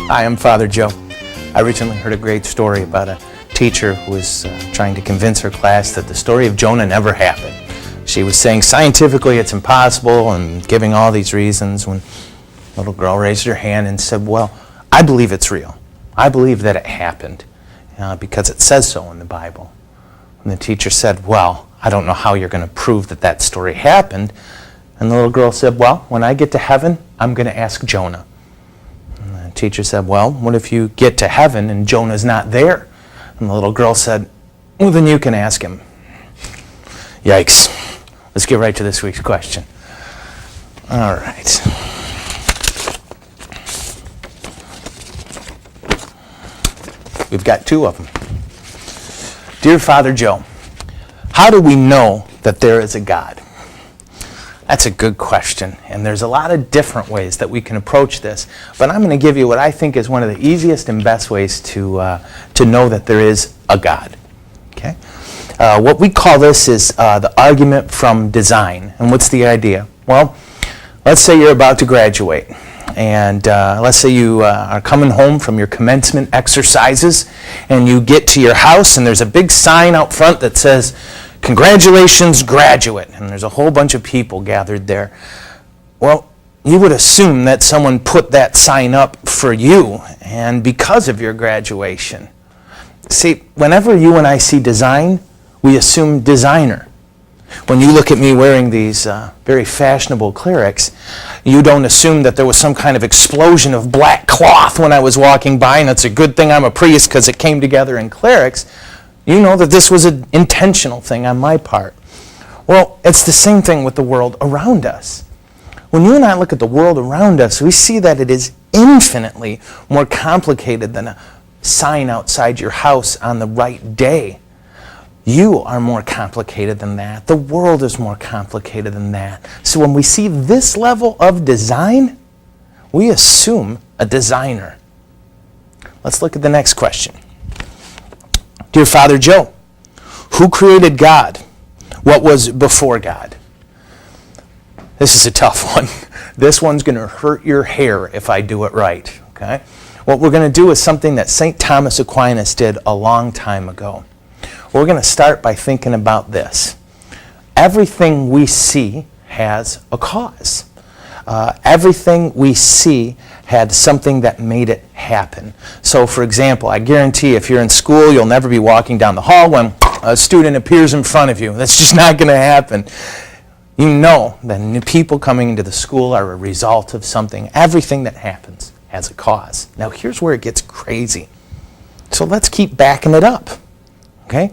Hi, I'm Father Joe. I recently heard a great story about a teacher who was trying to convince her class that the story of Jonah never happened. She was saying scientifically it's impossible and giving all these reasons when a little girl raised her hand and said, well, I believe it's real. I believe that it happened because it says so in the Bible. And the teacher said, well, I don't know how you're going to prove that that story happened. And the little girl said, well, when I get to heaven, I'm going to ask Jonah. And the teacher said, well, what if you get to heaven and Jonah's not there? And the little girl said, well, then you can ask him. Yikes. Let's get right to this week's question. All right. We've got two of them. Dear Father Joe, how do we know that there is a God? That's a good question, and there's a lot of different ways that we can approach this, but I'm going to give you what I think is one of the easiest and best ways to know that there is a God. Okay? What we call this is the argument from design. And what's the idea? Well, let's say you're about to graduate, and let's say you are coming home from your commencement exercises, and you get to your house, and there's a big sign out front that says, "Congratulations, graduate," and there's a whole bunch of people gathered there. Well, you would assume that someone put that sign up for you and because of your graduation. See, whenever you and I see design, we assume designer. When you look at me wearing these very fashionable clerics, you don't assume that there was some kind of explosion of black cloth when I was walking by, and it's a good thing I'm a priest because it came together in clerics. You know that this was an intentional thing on my part. Well, it's the same thing with the world around us. When you and I look at the world around us, we see that it is infinitely more complicated than a sign outside your house on the right day. You are more complicated than that. The world is more complicated than that. So when we see this level of design, we assume a designer. Let's look at the next question. Dear Father Joe, who created God? What was before God? This is a tough one. This one's going to hurt your hair if I do it right. Okay? What we're going to do is something that St. Thomas Aquinas did a long time ago. We're going to start by thinking about this. Everything we see has a cause. Everything we see had something that made it happen. So, for example, I guarantee if you're in school, you'll never be walking down the hall when a student appears in front of you. That's just not going to happen. You know that new people coming into the school are a result of something. Everything that happens has a cause. Now, here's where it gets crazy. So let's keep backing it up. Okay?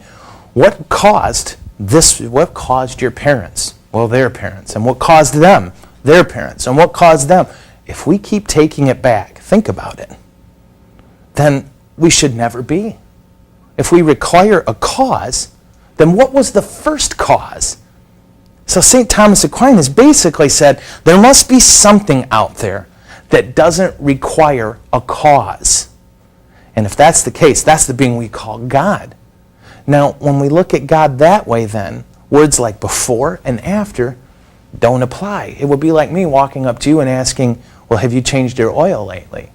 What caused this? What caused your parents? Well, their parents. And what caused them? Their parents. And what caused them? If we keep taking it back, think about it, then we should never be. If we require a cause, then what was the first cause? So St. Thomas Aquinas basically said there must be something out there that doesn't require a cause. And if that's the case, that's the being we call God. Now, when we look at God that way then, words like before and after don't apply. It would be like me walking up to you and asking, well, have you changed your oil lately?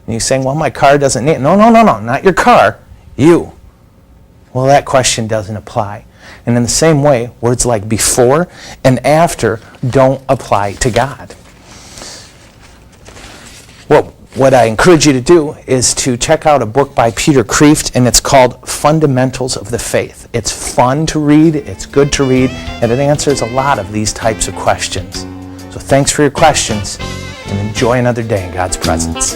And you saying, well, my car doesn't need it. No, not your car, you. Well, that question doesn't apply. And in the same way, words like before and after don't apply to God. What I encourage you to do is to check out a book by Peter Kreeft, and it's called Fundamentals of the Faith. It's fun to read, it's good to read, and it answers a lot of these types of questions. So thanks for your questions, and enjoy another day in God's presence.